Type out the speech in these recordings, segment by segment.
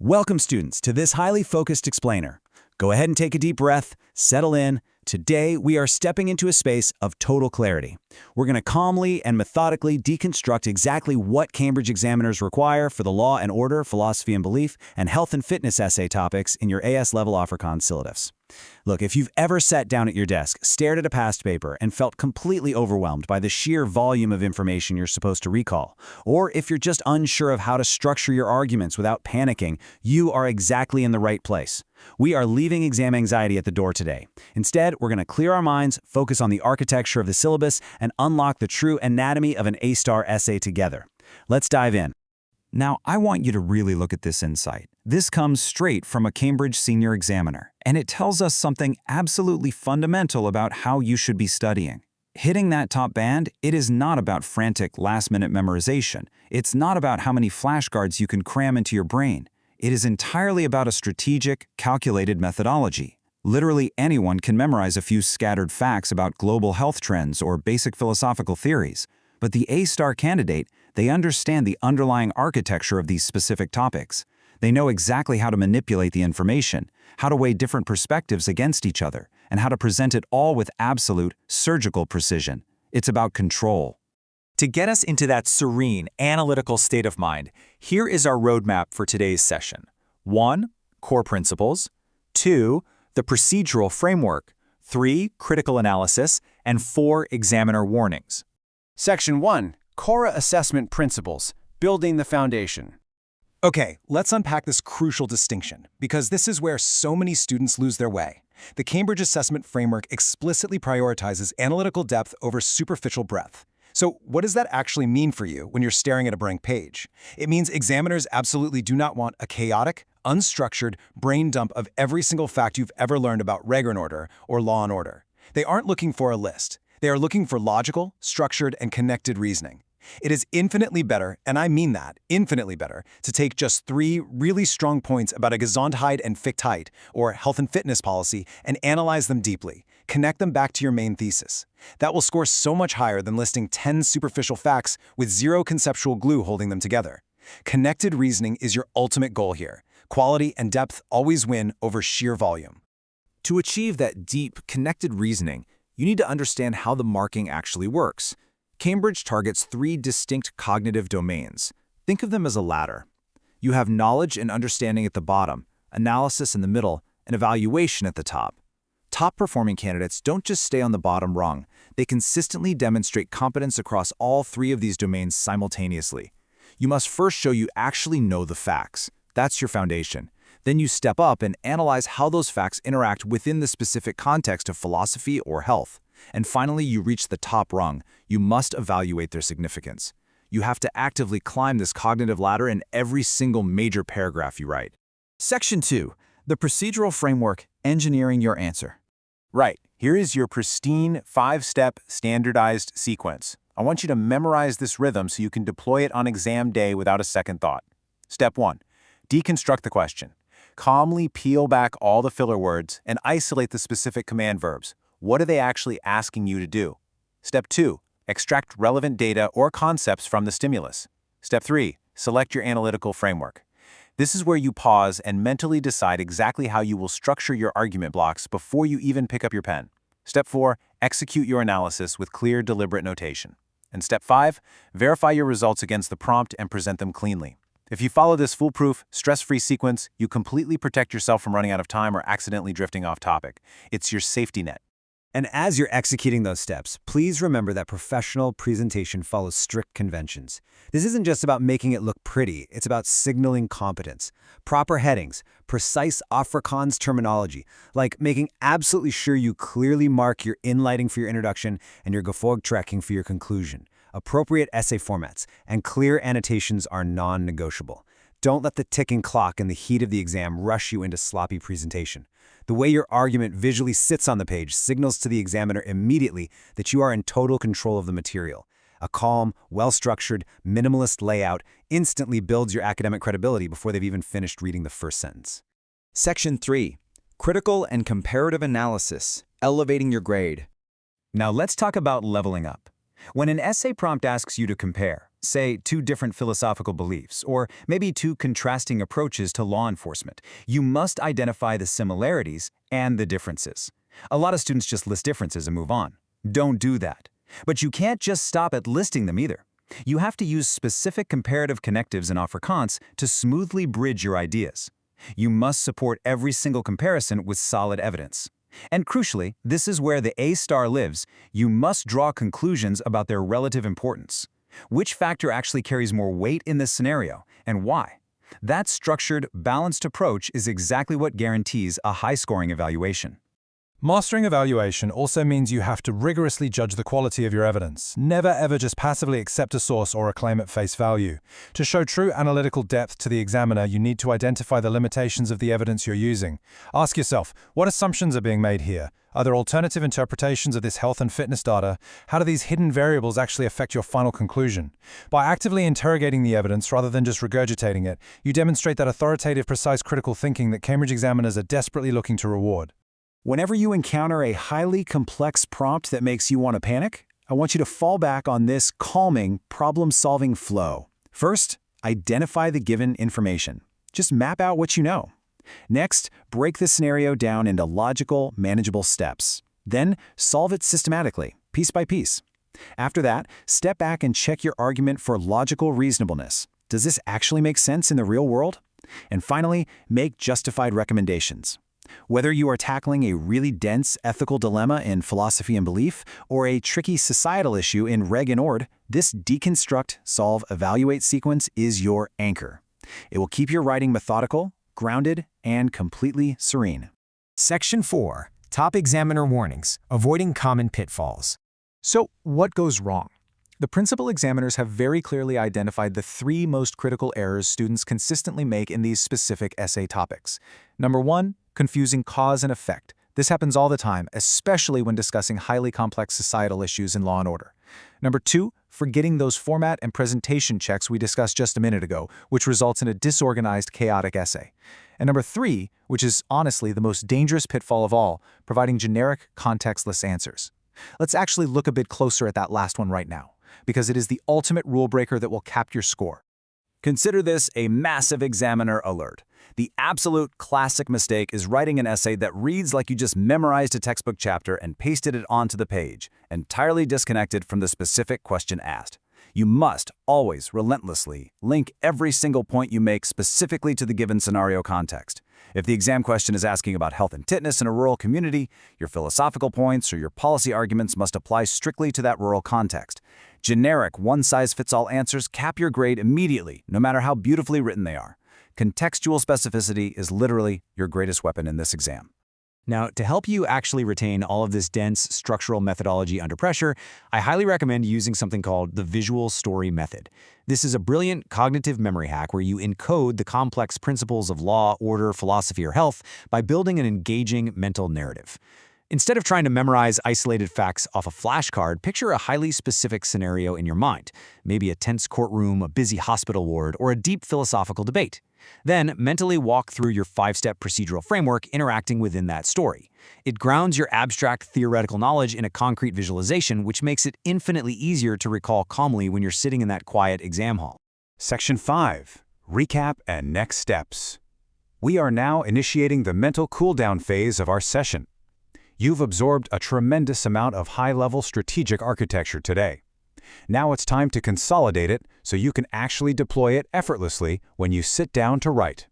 Welcome, students, to this highly focused explainer. Go ahead and take a deep breath, settle in. Today, we are stepping into a space of total clarity. We're going to calmly and methodically deconstruct exactly what Cambridge examiners require for the law and order, philosophy and belief, and health and fitness essay topics in your AS-level Afrikaans syllabus. Look, if you've ever sat down at your desk, stared at a past paper, and felt completely overwhelmed by the sheer volume of information you're supposed to recall, or if you're just unsure of how to structure your arguments without panicking, you are exactly in the right place. We are leaving exam anxiety at the door today. Instead, we're going to clear our minds, focus on the architecture of the syllabus, and unlock the true anatomy of an A-star essay together. Let's dive in. Now, I want you to really look at this insight. This comes straight from a Cambridge senior examiner, and it tells us something absolutely fundamental about how you should be studying. Hitting that top band, it is not about frantic last-minute memorization. It's not about how many flashcards you can cram into your brain. It is entirely about a strategic, calculated methodology. Literally anyone can memorize a few scattered facts about global health trends or basic philosophical theories. But the A-star candidate, they understand the underlying architecture of these specific topics. They know exactly how to manipulate the information, how to weigh different perspectives against each other, and how to present it all with absolute, surgical precision. It's about control. To get us into that serene, analytical state of mind, here is our roadmap for today's session. 1. Core principles. 2. The procedural framework. 3. Critical analysis. And 4. Examiner warnings. Section 1. Core Assessment Principles, Building the Foundation. Okay, let's unpack this crucial distinction, because this is where so many students lose their way. The Cambridge Assessment Framework explicitly prioritizes analytical depth over superficial breadth. So what does that actually mean for you when you're staring at a blank page? It means examiners absolutely do not want a chaotic, unstructured brain dump of every single fact you've ever learned about reg and order or law and order. They aren't looking for a list. They are looking for logical, structured, and connected reasoning. It is infinitely better, and I mean that, infinitely better, to take just 3 really strong points about a Gesundheit and Fichtheit, or health and fitness policy, and analyze them deeply. Connect them back to your main thesis. That will score so much higher than listing 10 superficial facts with 0 conceptual glue holding them together. Connected reasoning is your ultimate goal here. Quality and depth always win over sheer volume. To achieve that deep, connected reasoning, you need to understand how the marking actually works. Cambridge targets 3 distinct cognitive domains. Think of them as a ladder. You have knowledge and understanding at the bottom, analysis in the middle, and evaluation at the top. Top-performing candidates don't just stay on the bottom rung. They consistently demonstrate competence across all 3 of these domains simultaneously. You must first show you actually know the facts. That's your foundation. Then you step up and analyze how those facts interact within the specific context of philosophy or health. And finally, you reach the top rung. You must evaluate their significance. You have to actively climb this cognitive ladder in every single major paragraph you write. Section 2. The procedural framework, engineering your answer. Right, here is your pristine 5-step standardized sequence. I want you to memorize this rhythm so you can deploy it on exam day without a second thought. Step 1. Deconstruct the question. Calmly peel back all the filler words and isolate the specific command verbs. What are they actually asking you to do? Step 2. Extract relevant data or concepts from the stimulus. Step 3. Select your analytical framework. This is where you pause and mentally decide exactly how you will structure your argument blocks before you even pick up your pen. Step 4. Execute your analysis with clear, deliberate notation. And Step 5. Verify your results against the prompt and present them cleanly. If you follow this foolproof, stress-free sequence, you completely protect yourself from running out of time or accidentally drifting off topic. It's your safety net. And as you're executing those steps, please remember that professional presentation follows strict conventions. This isn't just about making it look pretty, it's about signaling competence. Proper headings, precise Afrikaans terminology, like making absolutely sure you clearly mark your inlighting for your introduction and your gevolgtrekking for your conclusion. Appropriate essay formats and clear annotations are non-negotiable. Don't let the ticking clock and the heat of the exam rush you into sloppy presentation. The way your argument visually sits on the page signals to the examiner immediately that you are in total control of the material. A calm, well-structured, minimalist layout instantly builds your academic credibility before they've even finished reading the first sentence. Section 3. Critical and comparative analysis, elevating your grade. Now let's talk about leveling up. When an essay prompt asks you to compare, say, two different philosophical beliefs, or maybe two contrasting approaches to law enforcement, you must identify the similarities and the differences. A lot of students just list differences and move on. Don't do that. But you can't just stop at listing them either. You have to use specific comparative connectives in Afrikaans to smoothly bridge your ideas. You must support every single comparison with solid evidence. And crucially, this is where the A-star lives. You must draw conclusions about their relative importance. Which factor actually carries more weight in this scenario, and why? That structured, balanced approach is exactly what guarantees a high-scoring evaluation. Mastering evaluation also means you have to rigorously judge the quality of your evidence. Never ever just passively accept a source or a claim at face value. To show true analytical depth to the examiner, you need to identify the limitations of the evidence you're using. Ask yourself, what assumptions are being made here? Are there alternative interpretations of this health and fitness data? How do these hidden variables actually affect your final conclusion? By actively interrogating the evidence rather than just regurgitating it, you demonstrate that authoritative, precise critical thinking that Cambridge examiners are desperately looking to reward. Whenever you encounter a highly complex prompt that makes you want to panic, I want you to fall back on this calming, problem-solving flow. First, identify the given information. Just map out what you know. Next, break the scenario down into logical, manageable steps. Then, solve it systematically, piece by piece. After that, step back and check your argument for logical reasonableness. Does this actually make sense in the real world? And finally, make justified recommendations. Whether you are tackling a really dense ethical dilemma in philosophy and belief, or a tricky societal issue in Reg and Ord, this deconstruct, solve, evaluate sequence is your anchor. It will keep your writing methodical, grounded, and completely serene. Section 4. Top Examiner Warnings, Avoiding Common Pitfalls. So, what goes wrong? The principal examiners have very clearly identified the three most critical errors students consistently make in these specific essay topics. Number 1, confusing cause and effect. This happens all the time, especially when discussing highly complex societal issues in law and order. Number 2, forgetting those format and presentation checks we discussed just a minute ago, which results in a disorganized, chaotic essay. And number 3, which is honestly the most dangerous pitfall of all, providing generic, contextless answers. Let's actually look a bit closer at that last one right now, because it is the ultimate rule breaker that will cap your score. Consider this a massive examiner alert. The absolute classic mistake is writing an essay that reads like you just memorized a textbook chapter and pasted it onto the page, entirely disconnected from the specific question asked. You must always relentlessly link every single point you make specifically to the given scenario context. If the exam question is asking about health and fitness in a rural community, your philosophical points or your policy arguments must apply strictly to that rural context. Generic, one-size-fits-all answers cap your grade immediately, no matter how beautifully written they are. Contextual specificity is literally your greatest weapon in this exam. Now, to help you actually retain all of this dense structural methodology under pressure, I highly recommend using something called the visual story method. This is a brilliant cognitive memory hack where you encode the complex principles of law, order, philosophy, or health by building an engaging mental narrative. Instead of trying to memorize isolated facts off a flashcard, picture a highly specific scenario in your mind, maybe a tense courtroom, a busy hospital ward, or a deep philosophical debate. Then, mentally walk through your 5-step procedural framework interacting within that story. It grounds your abstract theoretical knowledge in a concrete visualization, which makes it infinitely easier to recall calmly when you're sitting in that quiet exam hall. Section 5. Recap and Next Steps. We are now initiating the mental cool-down phase of our session. You've absorbed a tremendous amount of high-level strategic architecture today. Now it's time to consolidate it so you can actually deploy it effortlessly when you sit down to write.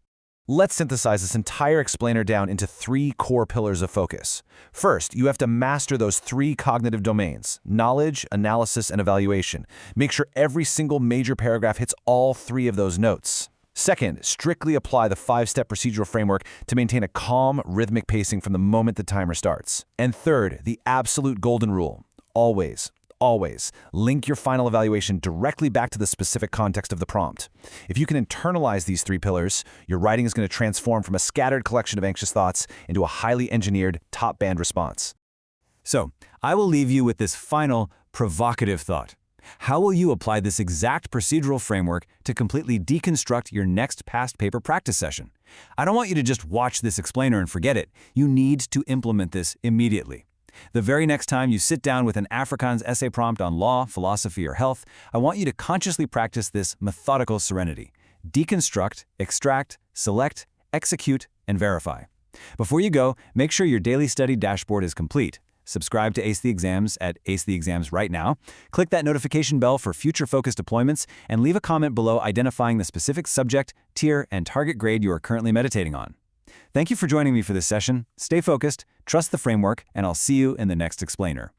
Let's synthesize this entire explainer down into 3 core pillars of focus. First, you have to master those 3 cognitive domains: knowledge, analysis, and evaluation. Make sure every single major paragraph hits all 3 of those notes. Second, strictly apply the 5-step procedural framework to maintain a calm, rhythmic pacing from the moment the timer starts. And third, the absolute golden rule: always link your final evaluation directly back to the specific context of the prompt. If you can internalize these 3 pillars, your writing is going to transform from a scattered collection of anxious thoughts into a highly engineered, top-band response. So, I will leave you with this final, provocative thought. How will you apply this exact procedural framework to completely deconstruct your next past paper practice session? I don't want you to just watch this explainer and forget it. You need to implement this immediately. The very next time you sit down with an Afrikaans essay prompt on law, philosophy, or health, I want you to consciously practice this methodical serenity. Deconstruct, extract, select, execute, and verify. Before you go, make sure your daily study dashboard is complete. Subscribe to Ace the Exams at Ace the Exams right now. Click that notification bell for future focused deployments, and leave a comment below identifying the specific subject, tier, and target grade you are currently meditating on. Thank you for joining me for this session. Stay focused, trust the framework, and I'll see you in the next explainer.